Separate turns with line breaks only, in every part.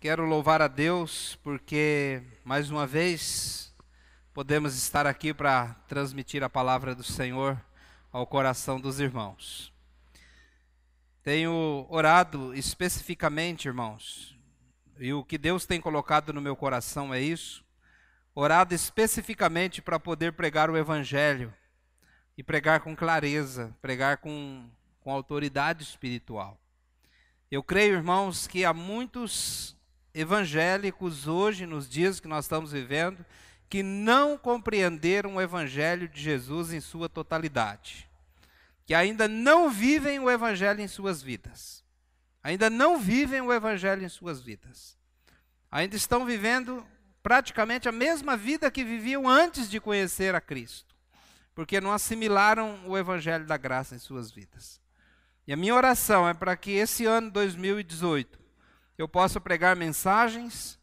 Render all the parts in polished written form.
Quero louvar a Deus porque, mais uma vez, podemos estar aqui para transmitir a palavra do Senhor ao coração dos irmãos. Tenho orado especificamente, irmãos, e o que Deus tem colocado no meu coração é isso, orado especificamente para poder pregar o Evangelho e pregar com clareza, pregar com autoridade espiritual. Eu creio, irmãos, que há muitos evangélicos hoje, nos dias que nós estamos vivendo, que não compreenderam o Evangelho de Jesus em sua totalidade, que ainda não vivem o Evangelho em suas vidas, ainda não vivem o Evangelho em suas vidas, ainda estão vivendo praticamente a mesma vida que viviam antes de conhecer a Cristo, porque não assimilaram o Evangelho da graça em suas vidas. E a minha oração é para que esse ano 2018 eu possa pregar mensagens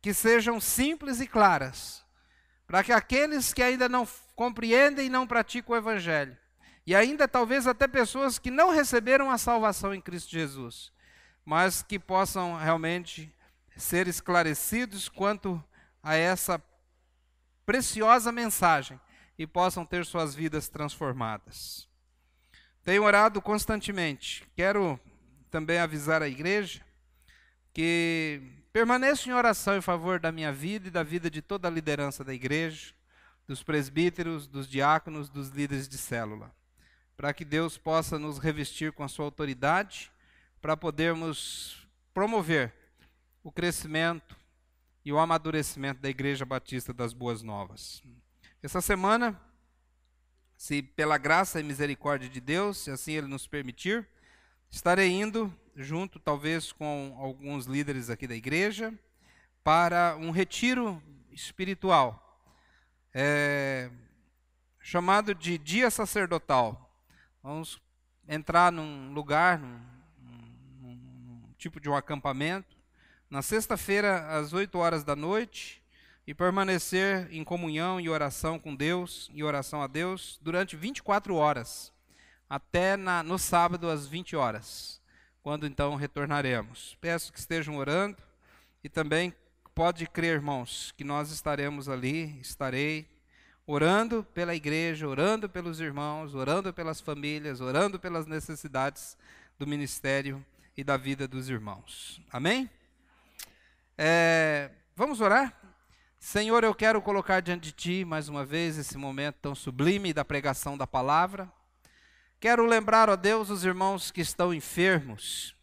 que sejam simples e claras, para que aqueles que ainda não compreendem e não praticam o Evangelho, e ainda talvez até pessoas que não receberam a salvação em Cristo Jesus, mas que possam realmente ser esclarecidos quanto a essa preciosa mensagem e possam ter suas vidas transformadas. Tenho orado constantemente. Quero também avisar a igreja que permaneço em oração em favor da minha vida e da vida de toda a liderança da igreja, dos presbíteros, dos diáconos, dos líderes de célula, para que Deus possa nos revestir com a sua autoridade, para podermos promover o crescimento e o amadurecimento da Igreja Batista das Boas Novas. Essa semana, se pela graça e misericórdia de Deus, se assim Ele nos permitir, estarei indo, junto talvez com alguns líderes aqui da igreja, para um retiro espiritual, chamado de Dia Sacerdotal. Vamos entrar num lugar, num tipo de um acampamento, na sexta-feira às 8 horas da noite, e permanecer em comunhão e oração com Deus, e oração a Deus, durante 24 horas, até no sábado às 20 horas, quando então retornaremos. Peço que estejam orando, e também pode crer, irmãos, que nós estaremos ali, estarei orando pela igreja, orando pelos irmãos, orando pelas famílias, orando pelas necessidades do ministério e da vida dos irmãos. Amém? Vamos orar? Senhor, eu quero colocar diante de Ti, mais uma vez, esse momento tão sublime da pregação da palavra. Quero lembrar, ó Deus, os irmãos que estão enfermos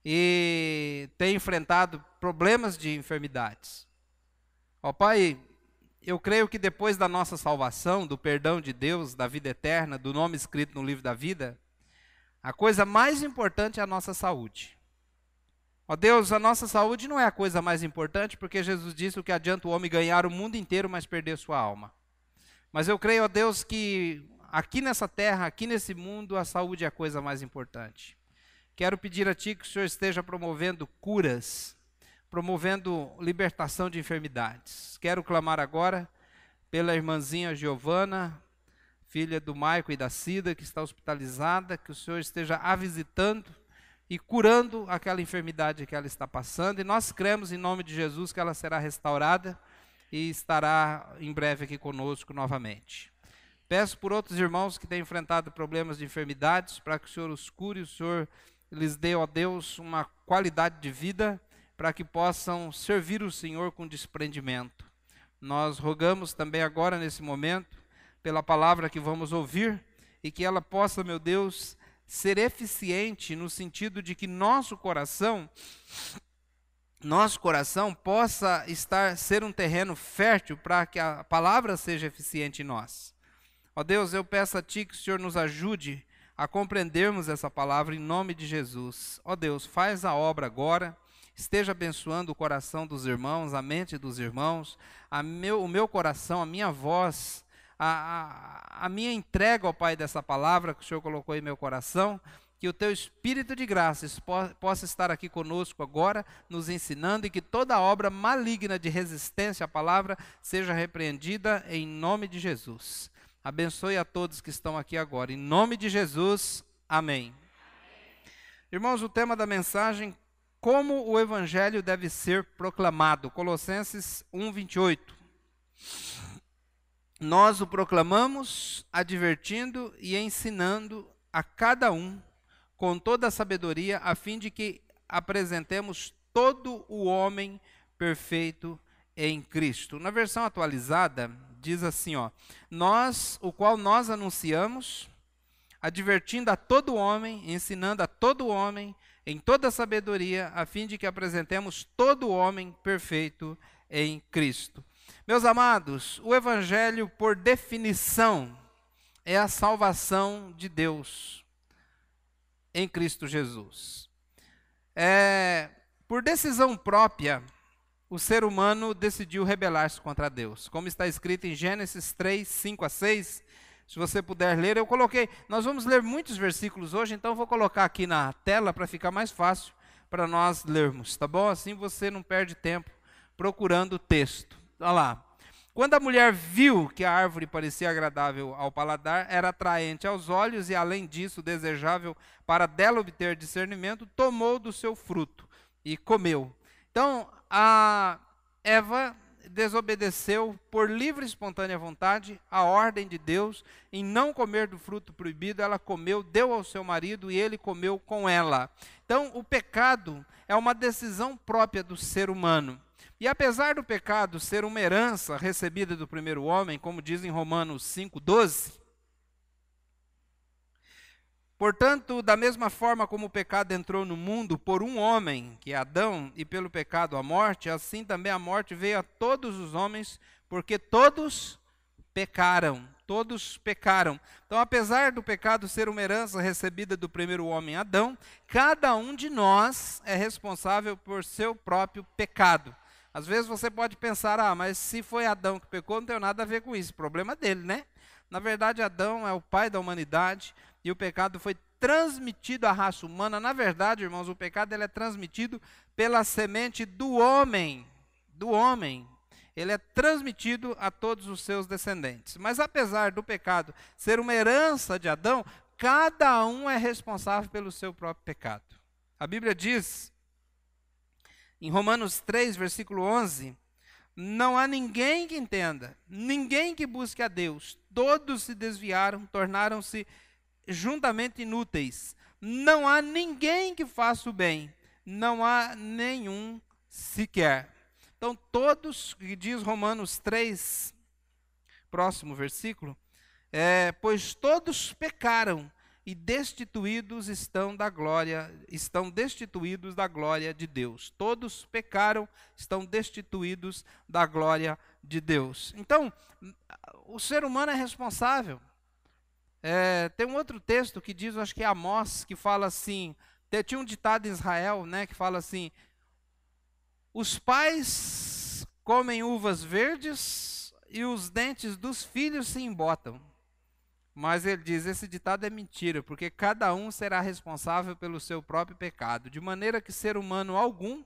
e têm enfrentado problemas de enfermidades. Ó Pai, eu creio que depois da nossa salvação, do perdão de Deus, da vida eterna, do nome escrito no livro da vida, a coisa mais importante é a nossa saúde. Ó Deus, a nossa saúde não é a coisa mais importante, porque Jesus disse o que adianta o homem ganhar o mundo inteiro, mas perder sua alma. Mas eu creio, ó Deus, que aqui nessa terra, aqui nesse mundo, a saúde é a coisa mais importante. Quero pedir a Ti que o Senhor esteja promovendo curas, promovendo libertação de enfermidades. Quero clamar agora pela irmãzinha Giovana, filha do Maico e da Cida, que está hospitalizada, que o Senhor esteja a visitando e curando aquela enfermidade que ela está passando, e nós cremos em nome de Jesus que ela será restaurada e estará em breve aqui conosco novamente. Peço por outros irmãos que têm enfrentado problemas de enfermidades, para que o Senhor os cure, o Senhor lhes dê, ó Deus, uma qualidade de vida, para que possam servir o Senhor com desprendimento. Nós rogamos também agora, nesse momento, pela palavra que vamos ouvir, e que ela possa, meu Deus, ser eficiente no sentido de que nosso coração possa ser um terreno fértil para que a palavra seja eficiente em nós. Ó Deus, eu peço a Ti que o Senhor nos ajude a compreendermos essa palavra em nome de Jesus. Ó Deus, faz a obra agora, esteja abençoando o coração dos irmãos, a mente dos irmãos, o meu coração, a minha voz, a minha entrega, ó Pai, dessa palavra que o Senhor colocou em meu coração, que o Teu Espírito de graça possa estar aqui conosco agora, nos ensinando, e que toda obra maligna de resistência à palavra seja repreendida em nome de Jesus. Abençoe a todos que estão aqui agora, em nome de Jesus, amém. Irmãos, o tema da mensagem como o evangelho deve ser proclamado. Colossenses 1:28. Nós o proclamamos, advertindo e ensinando a cada um com toda a sabedoria, a fim de que apresentemos todo o homem perfeito em Cristo. Na versão atualizada, diz assim, o qual nós anunciamos, advertindo a todo homem, ensinando a todo homem, em toda a sabedoria, a fim de que apresentemos todo o homem perfeito em Cristo. Meus amados, o Evangelho, por definição, é a salvação de Deus em Cristo Jesus. Por decisão própria, o ser humano decidiu rebelar-se contra Deus. Como está escrito em Gênesis 3, 5-6, se você puder ler, eu coloquei. Nós vamos ler muitos versículos hoje, então eu vou colocar aqui na tela para ficar mais fácil para nós lermos, tá bom? Assim você não perde tempo procurando o texto. Olha lá. Quando a mulher viu que a árvore parecia agradável ao paladar, era atraente aos olhos e, além disso, desejável para dela obter discernimento, tomou do seu fruto e comeu. Então, a Eva desobedeceu por livre e espontânea vontade a ordem de Deus em não comer do fruto proibido. Ela comeu, deu ao seu marido e ele comeu com ela. Então, o pecado é uma decisão própria do ser humano. E apesar do pecado ser uma herança recebida do primeiro homem, como diz em Romanos 5:12, portanto, da mesma forma como o pecado entrou no mundo por um homem, que é Adão, e pelo pecado a morte, assim também a morte veio a todos os homens, porque todos pecaram. Todos pecaram. Então, apesar do pecado ser uma herança recebida do primeiro homem, Adão, cada um de nós é responsável por seu próprio pecado. Às vezes você pode pensar, mas se foi Adão que pecou, não tem nada a ver com isso. O problema é dele, né? Na verdade, Adão é o pai da humanidade e o pecado foi transmitido à raça humana. Na verdade, irmãos, o pecado ele é transmitido pela semente do homem. Do homem. Ele é transmitido a todos os seus descendentes. Mas apesar do pecado ser uma herança de Adão, cada um é responsável pelo seu próprio pecado. A Bíblia diz, em Romanos 3, versículo 11, não há ninguém que entenda, ninguém que busque a Deus. Todos se desviaram, tornaram-se juntamente inúteis. Não há ninguém que faça o bem, não há nenhum sequer. Então todos, diz Romanos 3, próximo versículo, pois todos pecaram e destituídos estão destituídos da glória de Deus. Todos pecaram, estão destituídos da glória de Deus. Então, o ser humano é responsável. Tem um outro texto que diz, acho que é Amós, que fala assim, tinha um ditado em Israel, né, que fala assim, os pais comem uvas verdes e os dentes dos filhos se embotam. Mas ele diz, esse ditado é mentira, porque cada um será responsável pelo seu próprio pecado, de maneira que ser humano algum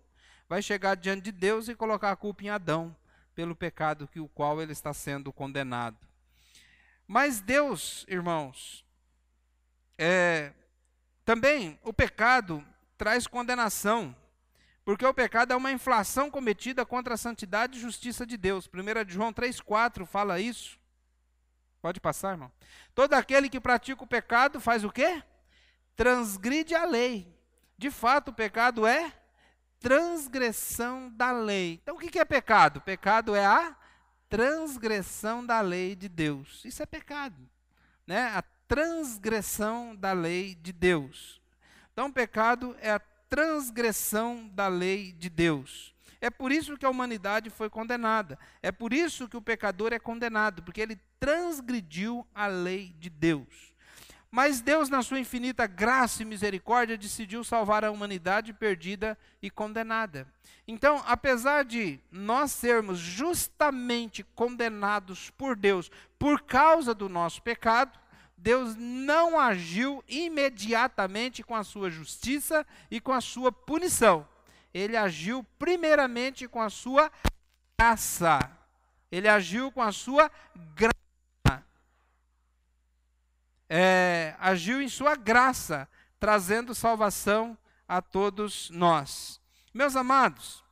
vai chegar diante de Deus e colocar a culpa em Adão, pelo pecado o qual ele está sendo condenado. Mas Deus, irmãos, também o pecado traz condenação, porque o pecado é uma infração cometida contra a santidade e justiça de Deus. 1 João 3,4 fala isso. Pode passar, irmão. Todo aquele que pratica o pecado faz o quê? Transgride a lei. De fato, o pecado é transgressão da lei. Então, o que é pecado? Pecado é a transgressão da lei de Deus. Isso é pecado, né? A transgressão da lei de Deus. Então, pecado é a transgressão da lei de Deus. É por isso que a humanidade foi condenada. É por isso que o pecador é condenado, porque ele transgrediu a lei de Deus. Mas Deus, na sua infinita graça e misericórdia, decidiu salvar a humanidade perdida e condenada. Então, apesar de nós sermos justamente condenados por Deus por causa do nosso pecado, Deus não agiu imediatamente com a sua justiça e com a sua punição. Ele agiu primeiramente com a sua graça. Ele agiu com a sua graça. Agiu em sua graça, trazendo salvação a todos nós. Meus amados,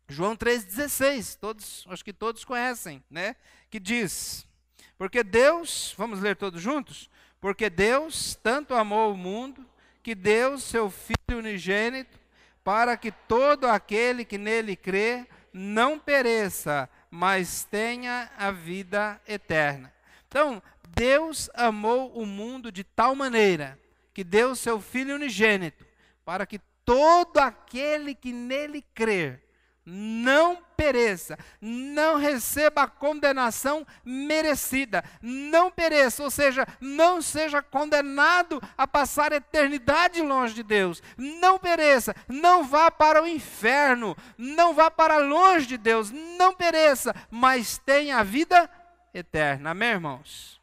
João 3,16, acho que todos conhecem, né? Que diz, porque Deus, vamos ler todos juntos? Porque Deus tanto amou o mundo, que deu seu Filho unigênito, para que todo aquele que nele crê não pereça, mas tenha a vida eterna. Então, Deus amou o mundo de tal maneira, que deu seu Filho unigênito, para que todo aquele que nele crer não pereça, não receba a condenação merecida, não pereça, ou seja, não seja condenado a passar a eternidade longe de Deus, não pereça, não vá para o inferno, não vá para longe de Deus, não pereça, mas tenha a vida eterna. Amém, irmãos?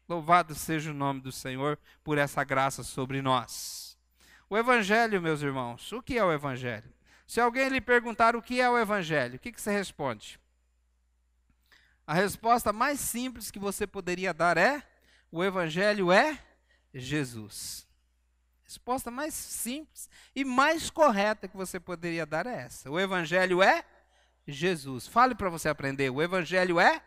Louvado seja o nome do Senhor por essa graça sobre nós. O Evangelho, meus irmãos, o que é o Evangelho? Se alguém lhe perguntar o que é o Evangelho, o que você responde? A resposta mais simples que você poderia dar é: o Evangelho é Jesus. A resposta mais simples e mais correta que você poderia dar é essa. O Evangelho é Jesus. Fale para você aprender. O Evangelho é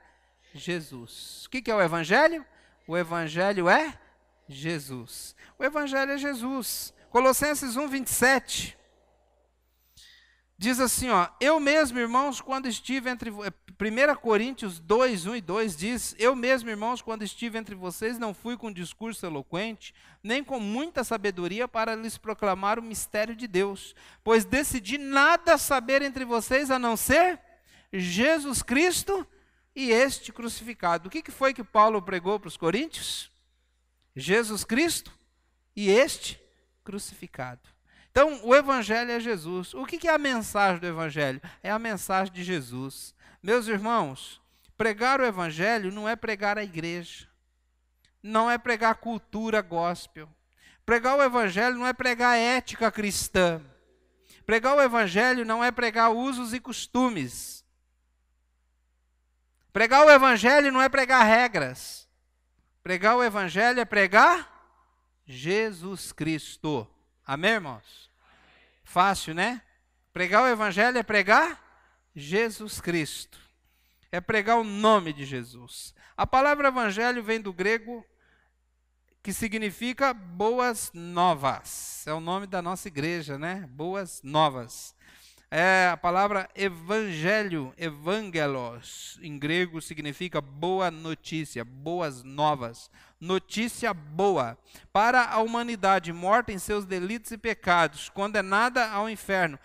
Jesus. O que é o Evangelho? O Evangelho é Jesus. O Evangelho é Jesus. Colossenses 1:27. Diz assim, ó, eu mesmo, irmãos, quando estive entre... 1 Coríntios 2, 1 e 2 diz, eu mesmo, irmãos, quando estive entre vocês, não fui com discurso eloquente, nem com muita sabedoria para lhes proclamar o mistério de Deus, pois decidi nada saber entre vocês a não ser Jesus Cristo e este crucificado. O que foi que Paulo pregou para os coríntios? Jesus Cristo e este crucificado. Então, o Evangelho é Jesus. O que é a mensagem do Evangelho? É a mensagem de Jesus. Meus irmãos, pregar o Evangelho não é pregar a igreja, não é pregar cultura gospel. Pregar o Evangelho não é pregar ética cristã. Pregar o Evangelho não é pregar usos e costumes. Pregar o Evangelho não é pregar regras. Pregar o Evangelho é pregar Jesus Cristo. Amém, irmãos? Fácil, né? Pregar o Evangelho é pregar Jesus Cristo. É pregar o nome de Jesus. A palavra Evangelho vem do grego, que significa boas novas. É o nome da nossa igreja, né? Boas novas. É a palavra evangelho, evangelos, em grego significa boa notícia, boas novas, notícia boa, para a humanidade morta em seus delitos e pecados, condenada ao inferno.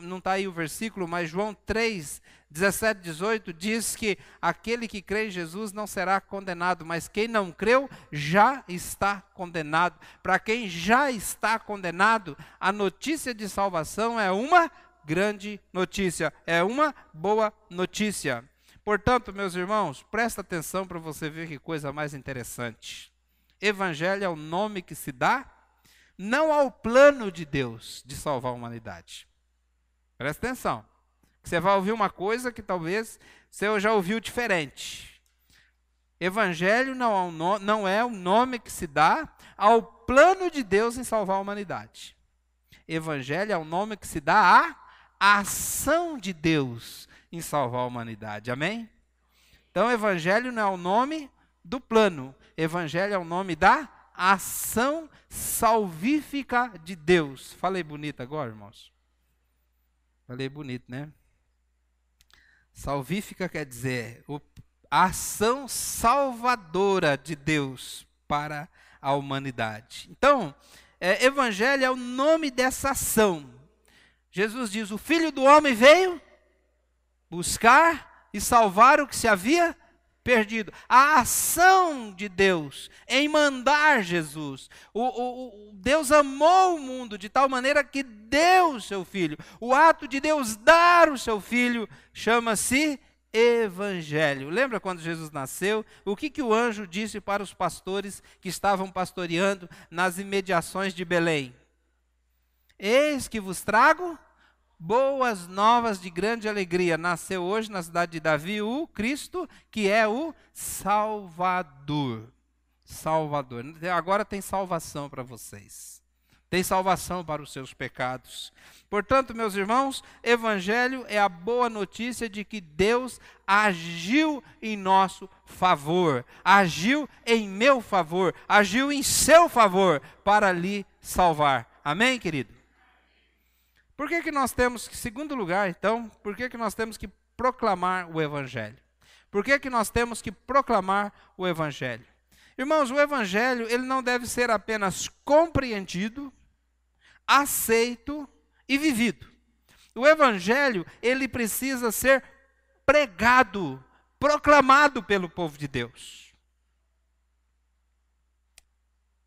Não está aí o versículo, mas João 3, 17, 18 diz que aquele que crê em Jesus não será condenado, mas quem não creu já está condenado. Para quem já está condenado, a notícia de salvação é uma grande notícia, é uma boa notícia. Portanto, meus irmãos, presta atenção para você ver que coisa mais interessante. Evangelho é o nome que se dá, não ao plano de Deus de salvar a humanidade. Presta atenção. Você vai ouvir uma coisa que talvez você já ouviu diferente. Evangelho não é o nome que se dá ao plano de Deus em salvar a humanidade. Evangelho é o nome que se dá à ação de Deus em salvar a humanidade. Amém? Então, Evangelho não é o nome do plano. Evangelho é o nome da ação salvífica de Deus. Falei bonito agora, irmãos? Falei bonito, né? Salvífica quer dizer a ação salvadora de Deus para a humanidade. Então, Evangelho é o nome dessa ação. Jesus diz, o Filho do Homem veio buscar e salvar o que se havia perdido. A ação de Deus em mandar Jesus. Deus amou o mundo de tal maneira que deu o seu Filho. O ato de Deus dar o seu Filho chama-se Evangelho. Lembra quando Jesus nasceu? O que o anjo disse para os pastores que estavam pastoreando nas imediações de Belém? Eis que vos trago boas novas de grande alegria. Nasceu hoje na cidade de Davi o Cristo, que é o Salvador. Salvador. Agora tem salvação para vocês. tem salvação para os seus pecados. Portanto, meus irmãos, evangelho é a boa notícia de que Deus agiu em nosso favor, agiu em meu favor, agiu em seu favor para lhe salvar. Amém, querido? Por que nós temos que, segundo lugar, então, por que nós temos que proclamar o evangelho? Por que nós temos que proclamar o evangelho? Irmãos, o evangelho, ele não deve ser apenas compreendido, aceito e vivido. O evangelho, ele precisa ser pregado, proclamado pelo povo de Deus.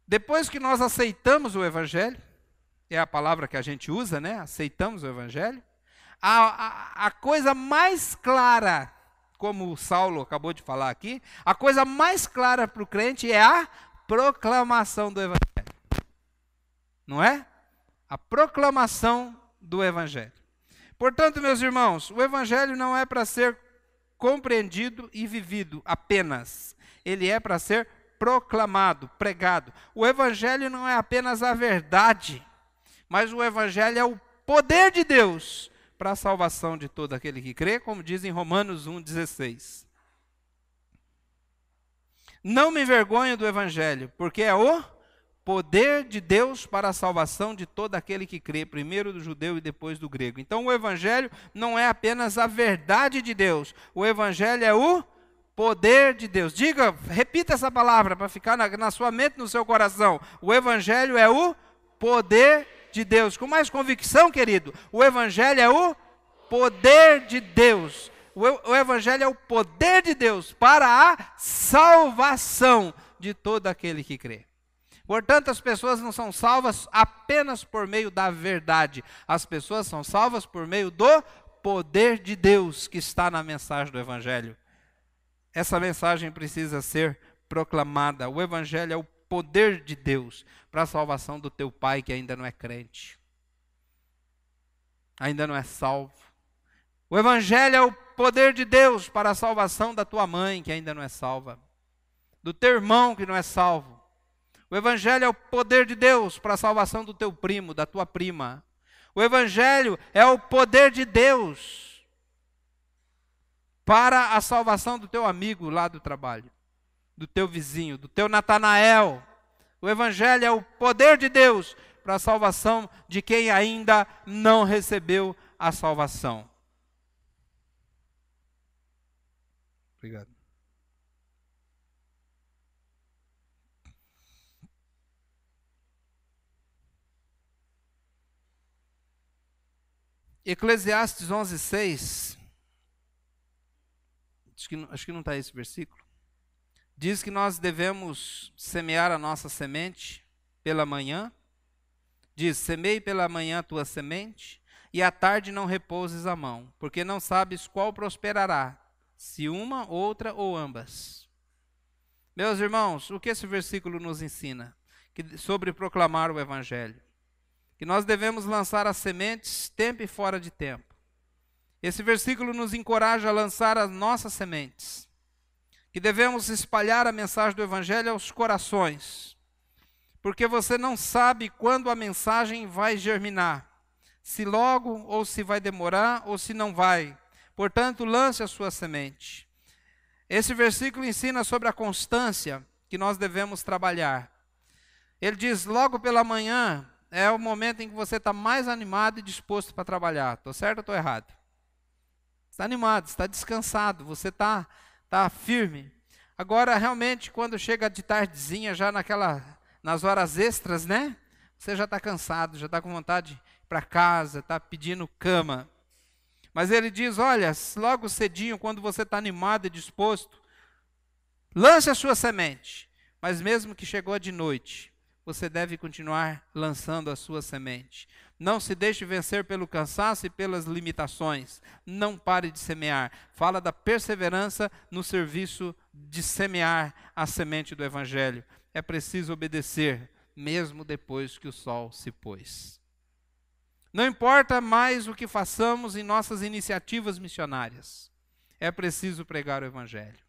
Depois que nós aceitamos o evangelho, é a palavra que a gente usa, né? Aceitamos o evangelho. A coisa mais clara, como o Saulo acabou de falar aqui, a coisa mais clara para o crente é a proclamação do evangelho. Não é? A proclamação do evangelho. Portanto, meus irmãos, o evangelho não é para ser compreendido e vivido apenas. Ele é para ser proclamado, pregado. O evangelho não é apenas a verdade, mas o evangelho é o poder de Deus para a salvação de todo aquele que crê, como diz em Romanos 1,16. Não me envergonho do evangelho, porque é o poder de Deus para a salvação de todo aquele que crê, primeiro do judeu e depois do grego. Então o evangelho não é apenas a verdade de Deus, o evangelho é o poder de Deus. Diga, repita essa palavra para ficar na sua mente, no seu coração. O evangelho é o poder de Deus. Com mais convicção, querido, o evangelho é o poder de Deus. O evangelho é o poder de Deus para a salvação de todo aquele que crê. Portanto, as pessoas não são salvas apenas por meio da verdade. As pessoas são salvas por meio do poder de Deus que está na mensagem do evangelho. Essa mensagem precisa ser proclamada. O evangelho é o poder de Deus para a salvação do teu pai que ainda não é crente, ainda não é salvo. O evangelho é o poder de Deus para a salvação da tua mãe que ainda não é salva, do teu irmão que não é salvo. O evangelho é o poder de Deus para a salvação do teu primo, da tua prima. O evangelho é o poder de Deus para a salvação do teu amigo lá do trabalho, do teu vizinho, do teu Natanael. O evangelho é o poder de Deus para a salvação de quem ainda não recebeu a salvação. Obrigado. Eclesiastes 11:6, acho que não está esse versículo, diz que nós devemos semear a nossa semente pela manhã. Diz, semeie pela manhã a tua semente, e à tarde não repouses a mão, porque não sabes qual prosperará, se uma, outra ou ambas. Meus irmãos, o que esse versículo nos ensina? Sobre proclamar o evangelho. Que nós devemos lançar as sementes tempo e fora de tempo. Esse versículo nos encoraja a lançar as nossas sementes. Que devemos espalhar a mensagem do evangelho aos corações. Porque você não sabe quando a mensagem vai germinar. Se logo, ou se vai demorar, ou se não vai. Portanto, lance a sua semente. Esse versículo ensina sobre a constância que nós devemos trabalhar. Ele diz, logo pela manhã, é o momento em que você está mais animado e disposto para trabalhar. Estou certo ou estou errado? Está animado, está descansado, você está firme. Agora, realmente, quando chega de tardezinha, já nas horas extras, né? Você já está cansado, já está com vontade de ir para casa, está pedindo cama. Mas ele diz, olha, logo cedinho, quando você está animado e disposto, lance a sua semente. Mas mesmo que chegou de noite, você deve continuar lançando a sua semente. Não se deixe vencer pelo cansaço e pelas limitações. Não pare de semear. Fala da perseverança no serviço de semear a semente do evangelho. É preciso obedecer, mesmo depois que o sol se pôs. Não importa mais o que façamos em nossas iniciativas missionárias. É preciso pregar o evangelho.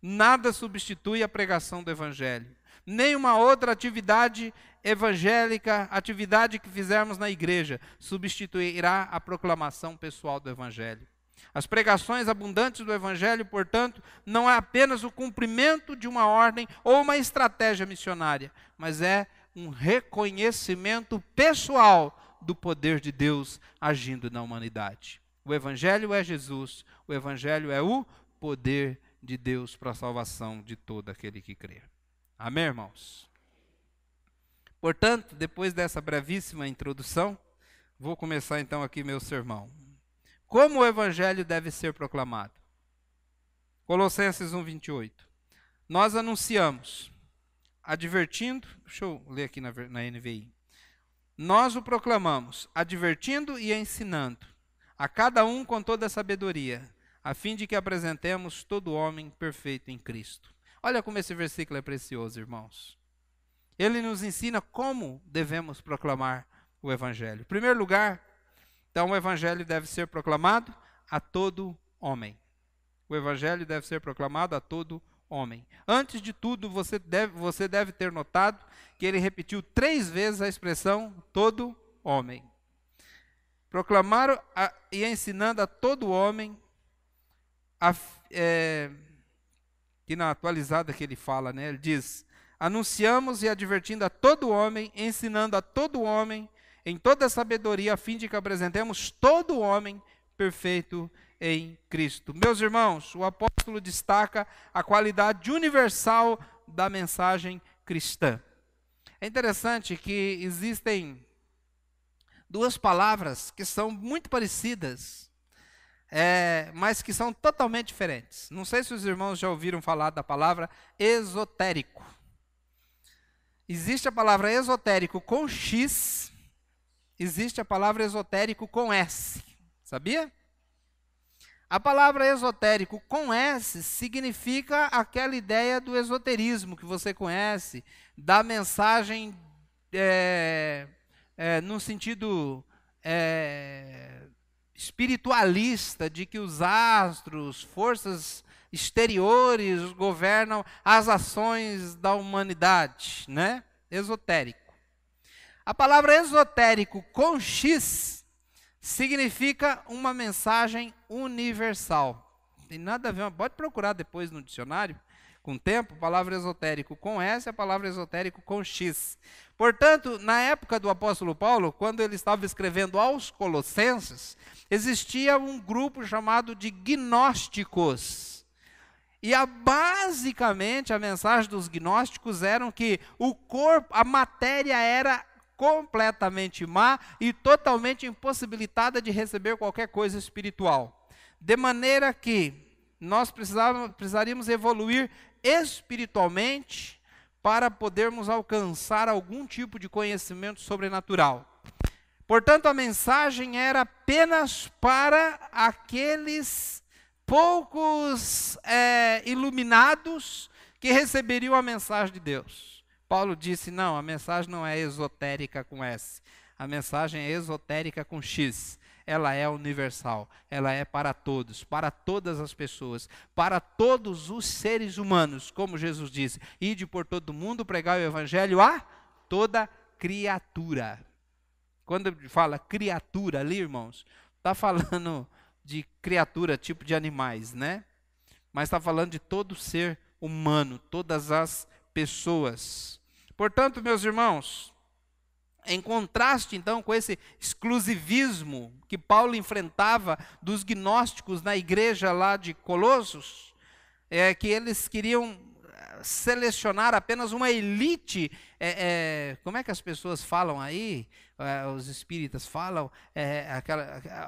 Nada substitui a pregação do evangelho. Nenhuma outra atividade evangélica, atividade que fizermos na igreja, substituirá a proclamação pessoal do Evangelho. As pregações abundantes do Evangelho, portanto, não é apenas o cumprimento de uma ordem ou uma estratégia missionária, mas é um reconhecimento pessoal do poder de Deus agindo na humanidade. O Evangelho é Jesus, o Evangelho é o poder de Deus para a salvação de todo aquele que crê. Amém, irmãos? Portanto, depois dessa brevíssima introdução, vou começar então aqui meu sermão. Como o Evangelho deve ser proclamado? Colossenses 1:28. Nós anunciamos, advertindo, deixa eu ler aqui na NVI. Nós o proclamamos, advertindo e ensinando, a cada um com toda a sabedoria, a fim de que apresentemos todo homem perfeito em Cristo. Olha como esse versículo é precioso, irmãos. Ele nos ensina como devemos proclamar o Evangelho. Em primeiro lugar, então o Evangelho deve ser proclamado a todo homem. O Evangelho deve ser proclamado a todo homem. Antes de tudo, você deve ter notado que ele repetiu 3 vezes a expressão todo homem. Proclamar e ensinando a todo homem, que na atualizada que ele fala, né, ele diz, anunciamos e advertindo a todo homem, ensinando a todo homem, em toda a sabedoria, a fim de que apresentemos todo homem perfeito em Cristo. Meus irmãos, o apóstolo destaca a qualidade universal da mensagem cristã. É interessante que existem 2 palavras que são muito parecidas, mas que são totalmente diferentes. Não sei se os irmãos já ouviram falar da palavra esotérico. Existe a palavra esotérico com X, existe a palavra esotérico com S. Sabia? A palavra esotérico com S significa aquela ideia do esoterismo que você conhece, da mensagem no sentido espiritualista, de que os astros, forças exteriores governam as ações da humanidade, né? Esotérico. A palavra esotérico com X significa uma mensagem universal. Tem nada a ver, pode procurar depois no dicionário, com tempo, a palavra esotérico com S, a palavra esotérico com X. Portanto, na época do apóstolo Paulo, quando ele estava escrevendo aos Colossenses, existia um grupo chamado de gnósticos. E basicamente a mensagem dos gnósticos era que o corpo, a matéria era completamente má e totalmente impossibilitada de receber qualquer coisa espiritual. De maneira que nós precisaríamos evoluir espiritualmente para podermos alcançar algum tipo de conhecimento sobrenatural. Portanto, a mensagem era apenas para aqueles poucos iluminados que receberiam a mensagem de Deus. Paulo disse, não, a mensagem não é esotérica com S, a mensagem é esotérica com X. Ela é universal, ela é para todos, para todas as pessoas, para todos os seres humanos, como Jesus disse, ide por todo mundo pregar o evangelho a toda criatura. Quando fala criatura ali, irmãos, está falando de criatura, tipo de animais, né? Mas está falando de todo ser humano, todas as pessoas. Portanto, meus irmãos, em contraste, então, com esse exclusivismo que Paulo enfrentava dos gnósticos na igreja lá de Colossos, que eles queriam selecionar apenas uma elite, como é que as pessoas falam aí, os espíritas falam,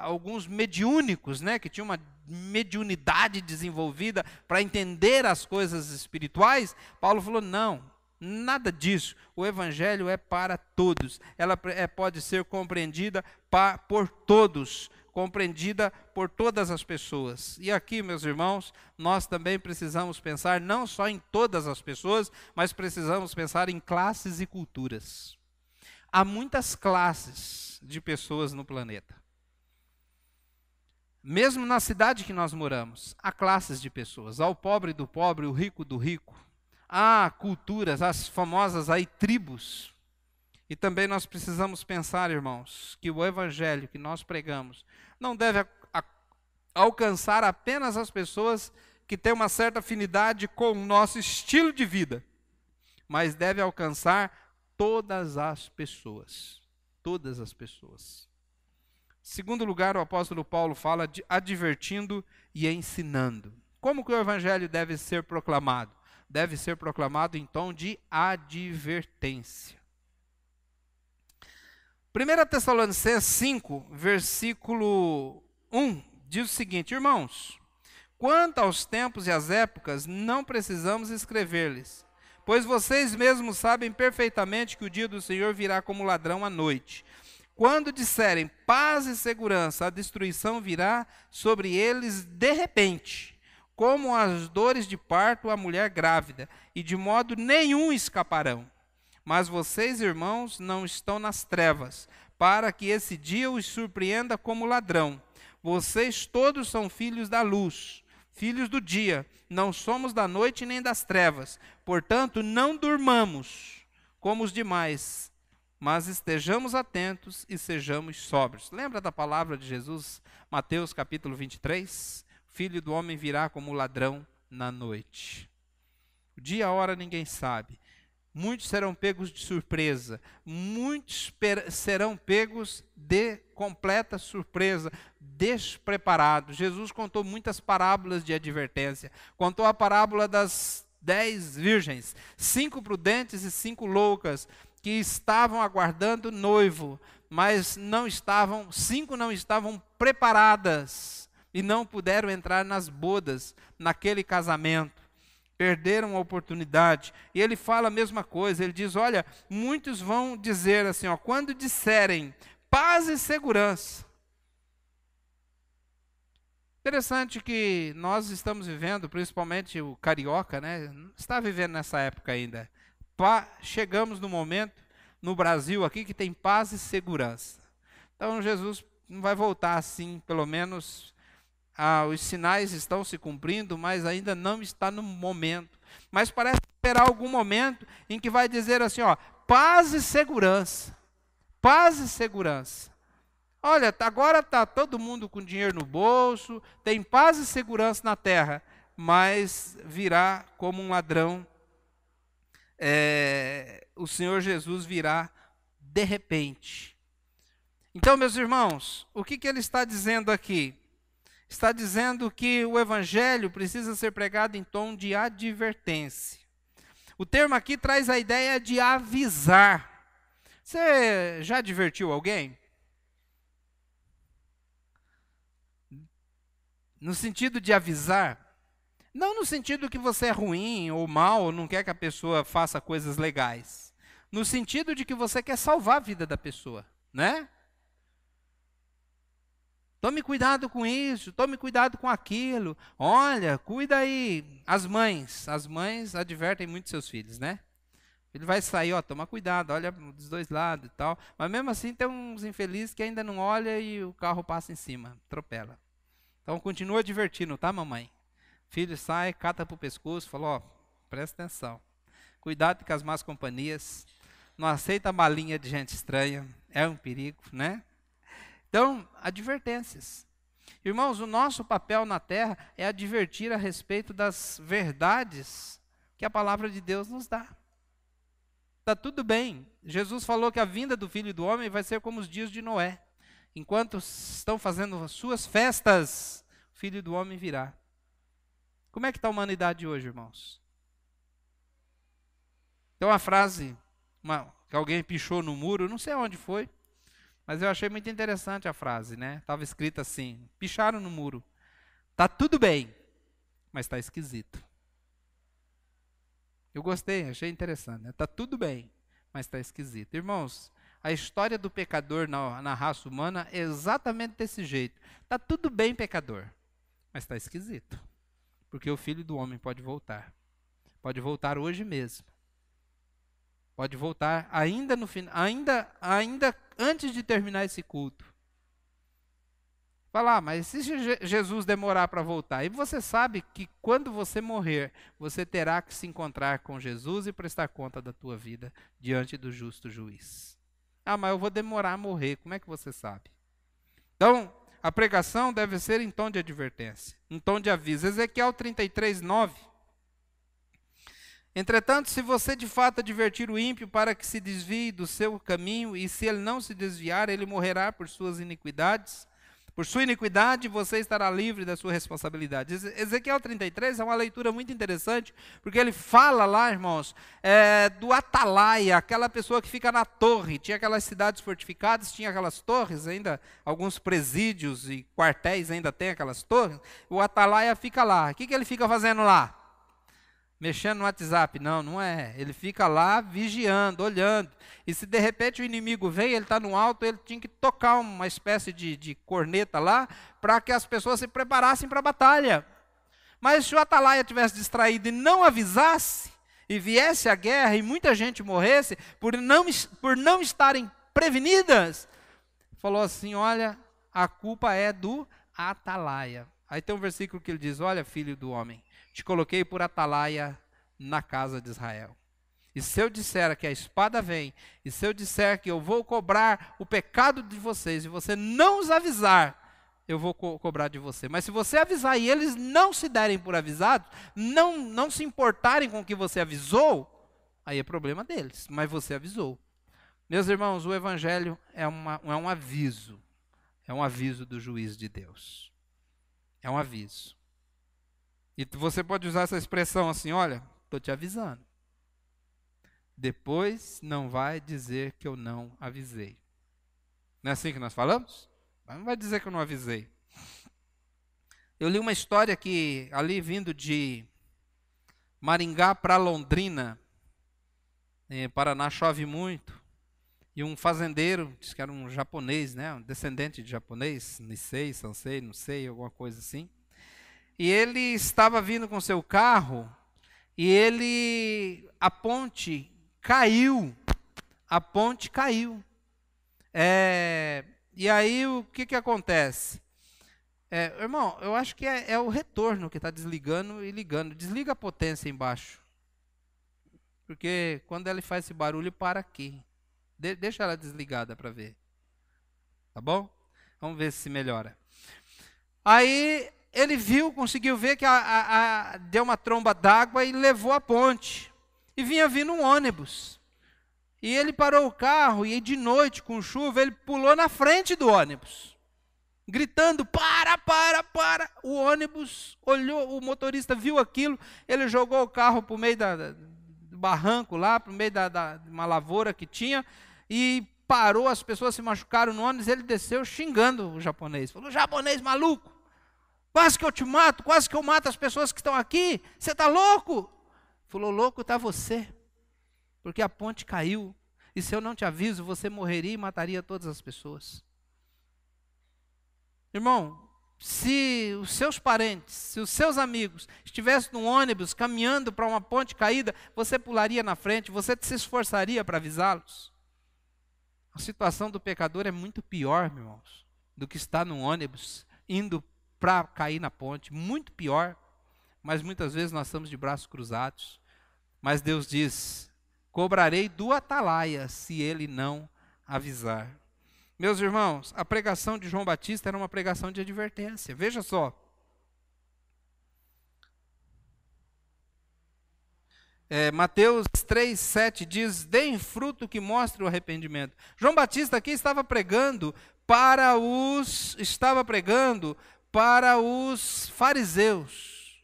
alguns mediúnicos, né, que tinham uma mediunidade desenvolvida para entender as coisas espirituais. Paulo falou, não. Nada disso, o evangelho é para todos, ela pode ser compreendida por todos, compreendida por todas as pessoas. E aqui, meus irmãos, nós também precisamos pensar não só em todas as pessoas, mas precisamos pensar em classes e culturas. Há muitas classes de pessoas no planeta. Mesmo na cidade que nós moramos, há classes de pessoas, há o pobre do pobre, o rico do rico. Há culturas, as famosas aí tribos. E também nós precisamos pensar, irmãos, que o evangelho que nós pregamos não deve alcançar apenas as pessoas que têm uma certa afinidade com o nosso estilo de vida, mas deve alcançar todas as pessoas. Todas as pessoas. Em segundo lugar, o apóstolo Paulo fala de advertindo e ensinando. Como que o evangelho deve ser proclamado? Deve ser proclamado em tom de advertência. 1 Tessalonicenses 5, versículo 1, diz o seguinte: irmãos, quanto aos tempos e às épocas, não precisamos escrever-lhes, pois vocês mesmos sabem perfeitamente que o dia do Senhor virá como ladrão à noite. Quando disserem paz e segurança, a destruição virá sobre eles de repente, como as dores de parto à mulher grávida, e de modo nenhum escaparão. Mas vocês, irmãos, não estão nas trevas, para que esse dia os surpreenda como ladrão. Vocês todos são filhos da luz, filhos do dia, não somos da noite nem das trevas. Portanto, não durmamos como os demais, mas estejamos atentos e sejamos sóbrios. Lembra da palavra de Jesus, Mateus capítulo 23? O Filho do homem virá como ladrão na noite. O dia e a hora ninguém sabe. Muitos serão pegos de surpresa, muitos serão pegos de completa surpresa, despreparados. Jesus contou muitas parábolas de advertência. Contou a parábola das 10 virgens, 5 prudentes e 5 loucas, que estavam aguardando noivo, mas 5 não estavam preparadas e não puderam entrar nas bodas, naquele casamento. Perderam a oportunidade. E ele fala a mesma coisa, ele diz, olha, muitos vão dizer assim, quando disserem paz e segurança. Interessante que nós estamos vivendo, principalmente o carioca, né, está vivendo nessa época ainda. Chegamos no momento, no Brasil aqui, que tem paz e segurança. Então Jesus não vai voltar assim, pelo menos... os sinais estão se cumprindo, mas ainda não está no momento. Mas parece esperar algum momento em que vai dizer assim, paz e segurança. Paz e segurança. Olha, agora está todo mundo com dinheiro no bolso, tem paz e segurança na terra, mas virá como um ladrão. O Senhor Jesus virá de repente. Então, meus irmãos, o que ele está dizendo aqui? Está dizendo que o evangelho precisa ser pregado em tom de advertência. O termo aqui traz a ideia de avisar. Você já advertiu alguém? No sentido de avisar, não no sentido que você é ruim ou mal, ou não quer que a pessoa faça coisas legais. No sentido de que você quer salvar a vida da pessoa, né? Tome cuidado com isso, tome cuidado com aquilo. Olha, cuida aí. As mães advertem muito seus filhos, né? Ele vai sair, toma cuidado, olha dos dois lados e tal. Mas mesmo assim tem uns infelizes que ainda não olham e o carro passa em cima, atropela. Então continua advertindo, tá, mamãe? Filho sai, cata pro pescoço, fala, presta atenção. Cuidado com as más companhias. Não aceita malinha de gente estranha, é um perigo, né? Então, advertências. Irmãos, o nosso papel na terra é advertir a respeito das verdades que a palavra de Deus nos dá. Está tudo bem. Jesus falou que a vinda do Filho do Homem vai ser como os dias de Noé. Enquanto estão fazendo as suas festas, o Filho do Homem virá. Como é que está a humanidade hoje, irmãos? Tem uma frase que alguém pichou no muro, não sei onde foi, mas eu achei muito interessante a frase, né? Estava escrito assim, picharam no muro. Está tudo bem, mas está esquisito. Eu gostei, achei interessante. Está tudo bem, mas está esquisito. Irmãos, a história do pecador na raça humana é exatamente desse jeito. Está tudo bem, pecador, mas está esquisito. Porque o Filho do Homem pode voltar. Pode voltar hoje mesmo. Pode voltar ainda antes de terminar esse culto. Fala, mas se Jesus demorar para voltar? E você sabe que quando você morrer, você terá que se encontrar com Jesus e prestar conta da tua vida diante do justo juiz. Ah, mas eu vou demorar a morrer, como é que você sabe? Então, a pregação deve ser em tom de advertência, em tom de aviso. Ezequiel 33, 9. Entretanto, se você de fato advertir o ímpio para que se desvie do seu caminho, e se ele não se desviar, ele morrerá por suas iniquidades. Por sua iniquidade, você estará livre da sua responsabilidade. Ezequiel 33 é uma leitura muito interessante, porque ele fala lá, irmãos, do atalaia, aquela pessoa que fica na torre. Tinha aquelas cidades fortificadas, tinha aquelas torres ainda, alguns presídios e quartéis ainda tem aquelas torres. O atalaia fica lá. O que ele fica fazendo lá? Mexendo no WhatsApp? Não, não é. Ele fica lá vigiando, olhando. E se de repente o inimigo vem, ele está no alto, ele tinha que tocar uma espécie de corneta lá, para que as pessoas se preparassem para a batalha. Mas se o atalaia tivesse distraído e não avisasse, e viesse a guerra e muita gente morresse, por não estarem prevenidas, falou assim, olha, a culpa é do atalaia. Aí tem um versículo que ele diz, olha, filho do homem, te coloquei por atalaia na casa de Israel. E se eu disser que a espada vem, e se eu disser que eu vou cobrar o pecado de vocês, e você não os avisar, eu vou cobrar de você. Mas se você avisar e eles não se derem por avisados, não se importarem com o que você avisou, aí é problema deles, mas você avisou. Meus irmãos, o evangelho é um aviso do juiz de Deus. É um aviso. E você pode usar essa expressão assim, olha, estou te avisando. Depois não vai dizer que eu não avisei. Não é assim que nós falamos? Não vai dizer que eu não avisei. Eu li uma história que, ali vindo de Maringá para Londrina, Paraná chove muito, e um fazendeiro, disse que era um japonês, né, um descendente de japonês, Nisei, Sansei, não sei, alguma coisa assim. E ele estava vindo com seu carro, e a ponte caiu. E aí o que acontece? Irmão, eu acho que é o retorno que está desligando e ligando. Desliga a potência embaixo. Porque quando ela faz esse barulho, para aqui. Deixa ela desligada para ver. Tá bom? Vamos ver se melhora. Aí ele conseguiu ver que deu uma tromba d'água e levou a ponte. E vinha vindo um ônibus. E ele parou o carro e de noite, com chuva, ele pulou na frente do ônibus. Gritando, para. O ônibus olhou, o motorista viu aquilo, ele jogou o carro para o meio do barranco lá, para o meio de uma lavoura que tinha, e parou, as pessoas se machucaram no ônibus, ele desceu xingando o japonês. Falou, japonês maluco, quase que eu te mato, quase que eu mato as pessoas que estão aqui, você está louco? Falou, louco está você, porque a ponte caiu, e se eu não te aviso, você morreria e mataria todas as pessoas. Irmão, se os seus parentes, se os seus amigos estivessem num ônibus caminhando para uma ponte caída, você pularia na frente, você se esforçaria para avisá-los? A situação do pecador é muito pior, meus irmãos, do que estar num ônibus indo para cair na ponte, muito pior. Mas muitas vezes nós estamos de braços cruzados. Mas Deus diz, cobrarei do atalaia se ele não avisar. Meus irmãos, a pregação de João Batista era uma pregação de advertência. Veja só. Mateus 3,7 diz, deem fruto que mostre o arrependimento. João Batista aqui estava pregando para os fariseus,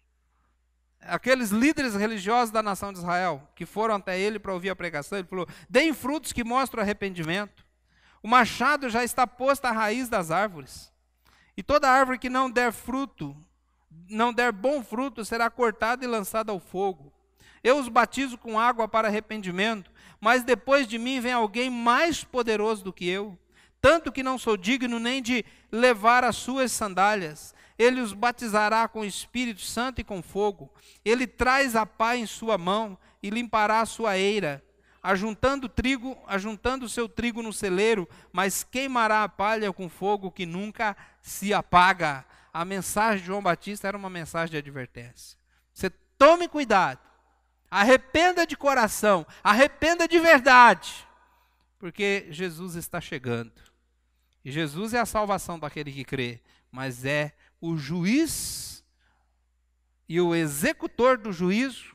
aqueles líderes religiosos da nação de Israel, que foram até ele para ouvir a pregação. Ele falou, deem frutos que mostram o arrependimento. O machado já está posto à raiz das árvores. E toda árvore que não der bom fruto, será cortada e lançada ao fogo. Eu os batizo com água para arrependimento, mas depois de mim vem alguém mais poderoso do que eu, tanto que não sou digno nem de levar as suas sandálias. Ele os batizará com o Espírito Santo e com fogo. Ele traz a pá em sua mão e limpará a sua eira. ajuntando o seu trigo no celeiro, mas queimará a palha com fogo que nunca se apaga. A mensagem de João Batista era uma mensagem de advertência. Você tome cuidado, arrependa de coração, arrependa de verdade, porque Jesus está chegando. E Jesus é a salvação daquele que crê, mas é o juiz e o executor do juízo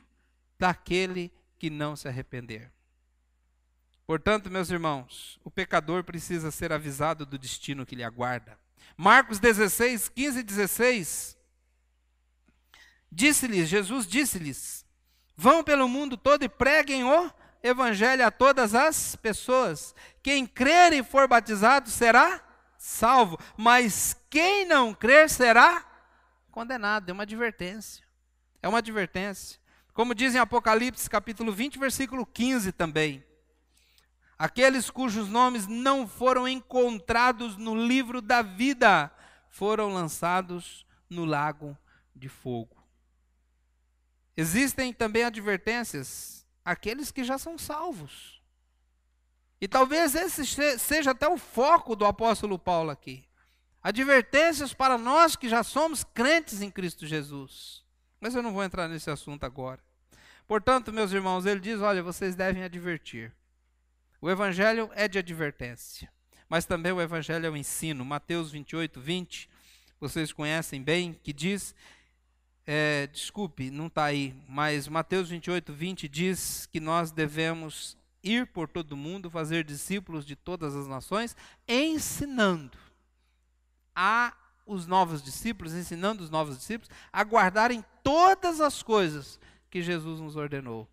daquele que não se arrepender. Portanto, meus irmãos, o pecador precisa ser avisado do destino que lhe aguarda. Marcos 16, 15 e 16, Jesus disse-lhes, vão pelo mundo todo e preguem o evangelho a todas as pessoas. Quem crer e for batizado será salvo, mas quem não crer será condenado. É uma advertência. É uma advertência. Como diz em Apocalipse, capítulo 20, versículo 15 também. Aqueles cujos nomes não foram encontrados no livro da vida foram lançados no lago de fogo. Existem também advertências àqueles que já são salvos. E talvez esse seja até o foco do apóstolo Paulo aqui. Advertências para nós que já somos crentes em Cristo Jesus. Mas eu não vou entrar nesse assunto agora. Portanto, meus irmãos, ele diz, olha, vocês devem advertir. O evangelho é de advertência, mas também o evangelho é o ensino. Mateus 28, 20, vocês conhecem bem, que diz, desculpe, não está aí, mas Mateus 28, 20 diz que nós devemos ir por todo mundo, fazer discípulos de todas as nações, ensinando os novos discípulos a guardarem todas as coisas que Jesus nos ordenou.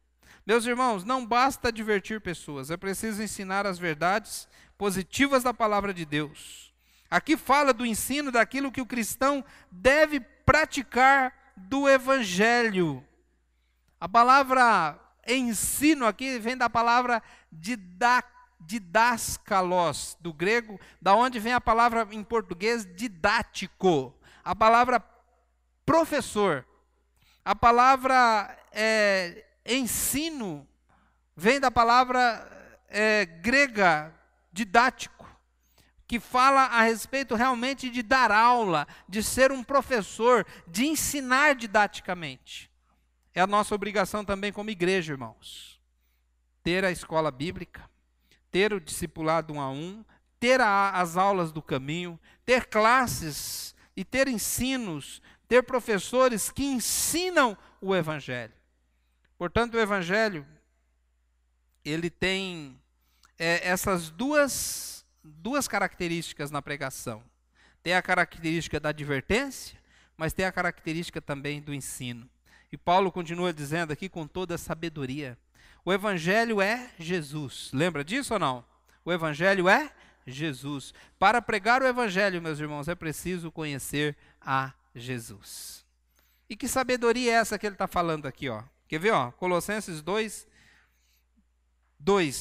Meus irmãos, não basta advertir pessoas, é preciso ensinar as verdades positivas da palavra de Deus. Aqui fala do ensino daquilo que o cristão deve praticar do evangelho. A palavra ensino aqui vem da palavra didaskalos, do grego, da onde vem a palavra em português didático. A palavra professor. A palavra ensino vem da palavra grega, didático, que fala a respeito realmente de dar aula, de ser um professor, de ensinar didaticamente. É a nossa obrigação também como igreja, irmãos. Ter a escola bíblica, ter o discipulado 1 a 1, ter as aulas do caminho, ter classes e ter ensinos, ter professores que ensinam o evangelho. Portanto, o evangelho, ele tem essas duas características na pregação. Tem a característica da advertência, mas tem a característica também do ensino. E Paulo continua dizendo aqui com toda a sabedoria. O evangelho é Jesus. Lembra disso ou não? O evangelho é Jesus. Para pregar o evangelho, meus irmãos, é preciso conhecer a Jesus. E que sabedoria é essa que ele está falando aqui, ó? Quer ver, ó? Colossenses 2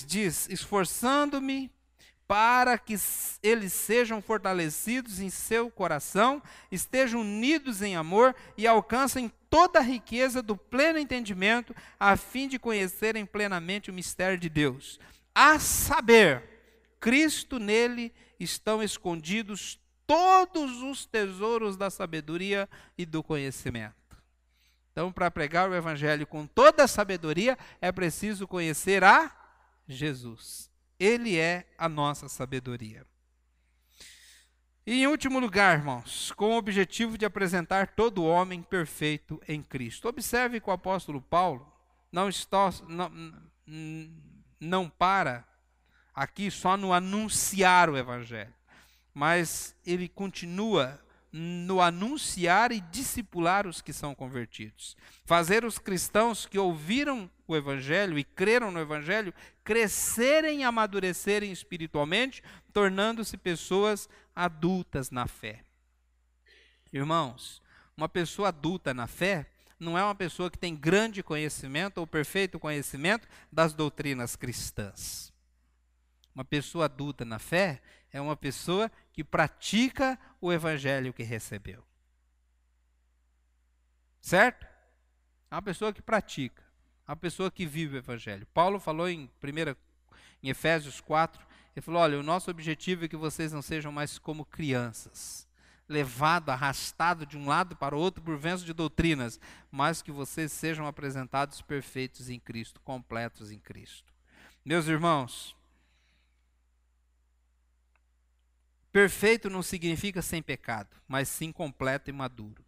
diz, esforçando-me para que eles sejam fortalecidos em seu coração, estejam unidos em amor e alcancem toda a riqueza do pleno entendimento, a fim de conhecerem plenamente o mistério de Deus. A saber, Cristo nele estão escondidos todos os tesouros da sabedoria e do conhecimento. Então, para pregar o evangelho com toda a sabedoria, é preciso conhecer a Jesus. Ele é a nossa sabedoria. E em último lugar, irmãos, com o objetivo de apresentar todo homem perfeito em Cristo. Observe que o apóstolo Paulo não para aqui só no anunciar o evangelho, mas ele continua no anunciar e discipular os que são convertidos. Fazer os cristãos que ouviram o evangelho e creram no evangelho crescerem e amadurecerem espiritualmente, tornando-se pessoas adultas na fé. Irmãos, uma pessoa adulta na fé não é uma pessoa que tem grande conhecimento ou perfeito conhecimento das doutrinas cristãs. Uma pessoa adulta na fé é uma pessoa que pratica o evangelho que recebeu. Certo? É uma pessoa que pratica. a pessoa que vive o Evangelho. Paulo falou em Efésios 4, ele falou, olha, o nosso objetivo é que vocês não sejam mais como crianças, levado, arrastado de um lado para o outro por vento de doutrinas, mas que vocês sejam apresentados perfeitos em Cristo, completos em Cristo. Meus irmãos, perfeito não significa sem pecado, mas sim completo e maduro.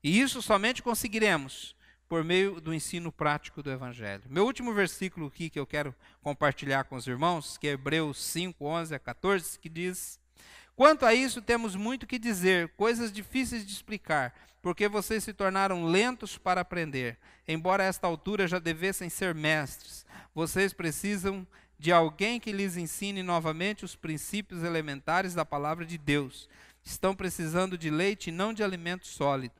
E isso somente conseguiremos por meio do ensino prático do Evangelho. Meu último versículo aqui que eu quero compartilhar com os irmãos, que é Hebreus 5, 11 a 14, que diz: quanto a isso temos muito que dizer, coisas difíceis de explicar, porque vocês se tornaram lentos para aprender. Embora a esta altura já devessem ser mestres, vocês precisam de alguém que lhes ensine novamente os princípios elementares da palavra de Deus. Estão precisando de leite e não de alimento sólido.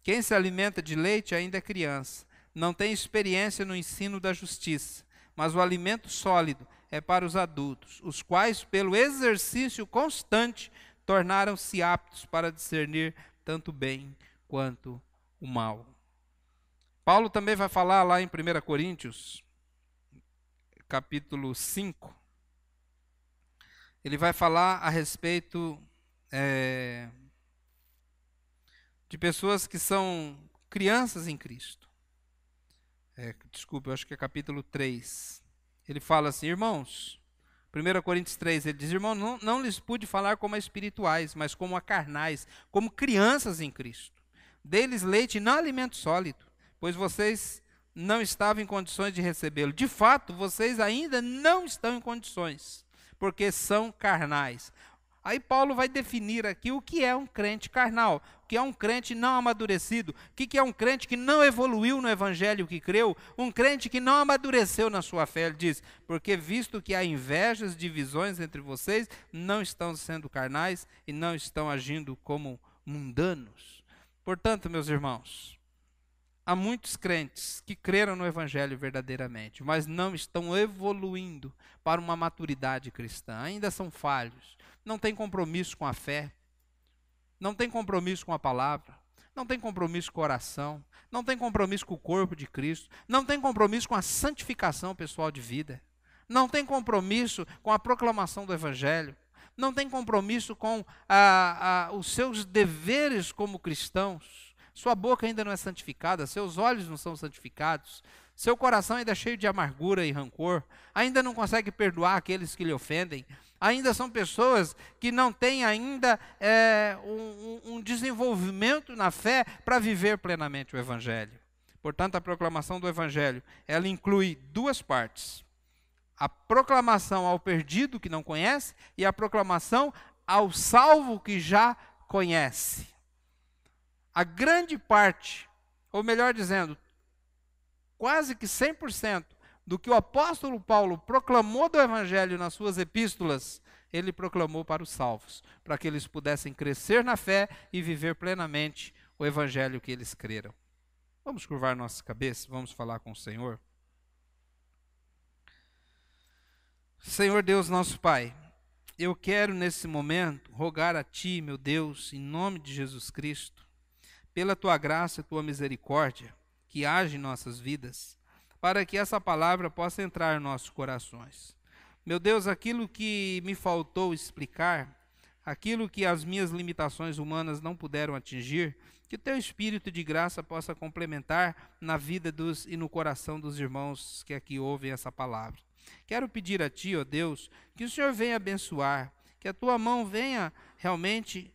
Quem se alimenta de leite ainda é criança, não tem experiência no ensino da justiça, mas o alimento sólido é para os adultos, os quais, pelo exercício constante, tornaram-se aptos para discernir tanto o bem quanto o mal. Paulo também vai falar lá em 1 Coríntios, capítulo 5, ele vai falar a respeito de pessoas que são crianças em Cristo. Desculpa, eu acho que é capítulo 3. Ele fala assim, irmãos, 1 Coríntios 3, ele diz, irmão, não lhes pude falar como a espirituais, mas como a carnais, como crianças em Cristo. Dê-lhes leite e não alimento sólido, pois vocês não estavam em condições de recebê-lo. De fato, vocês ainda não estão em condições, porque são carnais. Aí Paulo vai definir aqui o que é um crente carnal, o que é um crente não amadurecido, o que é um crente que não evoluiu no evangelho que creu, um crente que não amadureceu na sua fé. Ele diz, porque visto que há invejas, divisões entre vocês, não estão sendo carnais e não estão agindo como mundanos. Portanto, meus irmãos, há muitos crentes que creram no evangelho verdadeiramente, mas não estão evoluindo para uma maturidade cristã, ainda são falhos. Não tem compromisso com a fé, não tem compromisso com a palavra, não tem compromisso com a oração, não tem compromisso com o corpo de Cristo, não tem compromisso com a santificação pessoal de vida, não tem compromisso com a proclamação do Evangelho, não tem compromisso com os seus deveres como cristãos. Sua boca ainda não é santificada, seus olhos não são santificados, seu coração ainda é cheio de amargura e rancor, ainda não consegue perdoar aqueles que lhe ofendem, ainda são pessoas que não têm ainda um desenvolvimento na fé para viver plenamente o Evangelho. Portanto, a proclamação do Evangelho, ela inclui duas partes. A proclamação ao perdido que não conhece e a proclamação ao salvo que já conhece. A grande parte, ou melhor dizendo, quase que 100% do que o apóstolo Paulo proclamou do Evangelho nas suas epístolas, ele proclamou para os salvos, para que eles pudessem crescer na fé e viver plenamente o Evangelho que eles creram. Vamos curvar nossa cabeça, vamos falar com o Senhor. Senhor Deus nosso Pai, eu quero nesse momento rogar a Ti, meu Deus, em nome de Jesus Cristo, pela Tua graça e Tua misericórdia, que age em nossas vidas, para que essa palavra possa entrar em nossos corações. Meu Deus, aquilo que me faltou explicar, aquilo que as minhas limitações humanas não puderam atingir, que Teu Espírito de graça possa complementar na vida e no coração dos irmãos que aqui ouvem essa palavra. Quero pedir a Ti, ó Deus, que o Senhor venha abençoar, que a Tua mão venha realmente,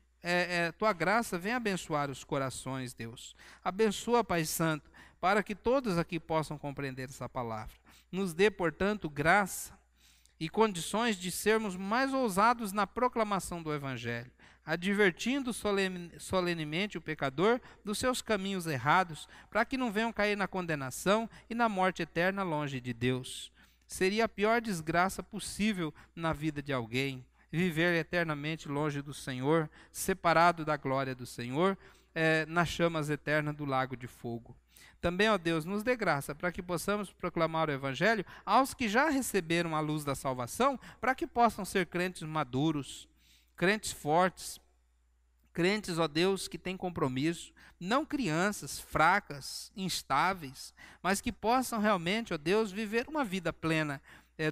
Tua graça venha abençoar os corações, Deus. Abençoa, Pai Santo, para que todos aqui possam compreender essa palavra. Nos dê, portanto, graça e condições de sermos mais ousados na proclamação do Evangelho, advertindo solenemente o pecador dos seus caminhos errados, para que não venham cair na condenação e na morte eterna longe de Deus. Seria a pior desgraça possível na vida de alguém, viver eternamente longe do Senhor, separado da glória do Senhor, nas chamas eternas do lago de fogo. Também, ó Deus, nos dê graça para que possamos proclamar o Evangelho aos que já receberam a luz da salvação, para que possam ser crentes maduros, crentes fortes, Crentes, ó Deus, que têm compromisso, não crianças fracas, instáveis, mas que possam realmente, ó Deus, viver uma vida plena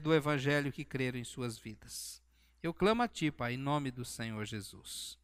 do Evangelho que creram em suas vidas. Eu clamo a Ti, Pai, em nome do Senhor Jesus.